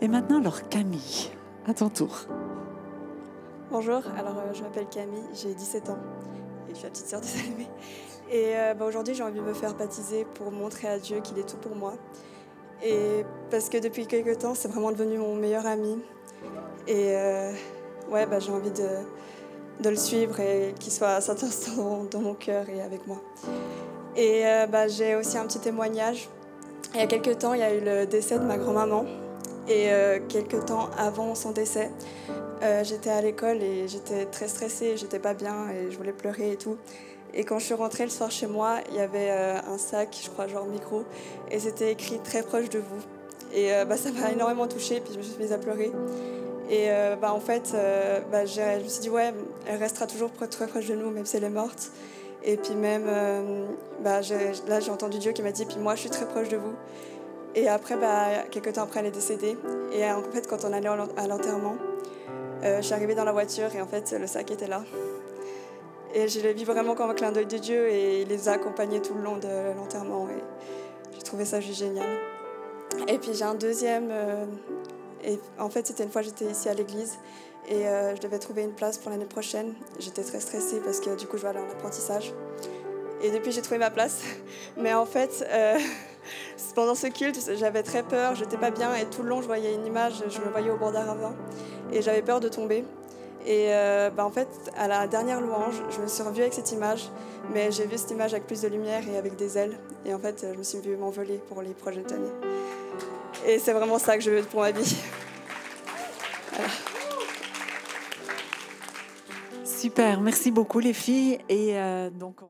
Et maintenant, alors Camille, à ton tour. Bonjour, alors je m'appelle Camille, j'ai 17 ans et je suis la petite sœur de Salomé. Et aujourd'hui, j'ai envie de me faire baptiser pour montrer à Dieu qu'il est tout pour moi. Et parce que depuis quelques temps, c'est vraiment devenu mon meilleur ami. Et ouais, j'ai envie de le suivre et qu'il soit à cet instant dans mon cœur et avec moi. Et j'ai aussi un petit témoignage. Il y a quelques temps, il y a eu le décès de ma grand-maman. Et quelques temps avant son décès, j'étais à l'école et j'étais très stressée, j'étais pas bien et je voulais pleurer et tout. Et quand je suis rentrée le soir chez moi, il y avait un sac, je crois genre micro, et c'était écrit très proche de vous. Et ça m'a énormément touchée, puis je me suis mise à pleurer. Et je me suis dit ouais, elle restera toujours très proche de nous, même si elle est morte. Et puis même, là j'ai entendu Dieu qui m'a dit, puis moi je suis très proche de vous. Et après, quelques temps après, elle est décédée. Et en fait, quand on allait à l'enterrement, je suis arrivée dans la voiture et en fait, le sac était là. Et je l'ai vu vraiment comme un clin d'œil de Dieu et il les a accompagnés tout le long de l'enterrement. Et j'ai trouvé ça juste génial. Et puis j'ai un deuxième. Et en fait, c'était une fois, j'étais ici à l'église et je devais trouver une place pour l'année prochaine. J'étais très stressée parce que du coup, je vais aller en apprentissage. Et depuis, j'ai trouvé ma place. Mais en fait, pendant ce culte, j'avais très peur, j'étais pas bien. Et tout le long, je voyais une image, je me voyais au bord d'un ravin. Et j'avais peur de tomber. Et en fait, à la dernière louange, je me suis revue avec cette image. Mais j'ai vu cette image avec plus de lumière et avec des ailes. Et en fait, je me suis vue m'envoler pour les prochaines années. Et c'est vraiment ça que je veux pour ma vie. Voilà. Super, merci beaucoup les filles. Et donc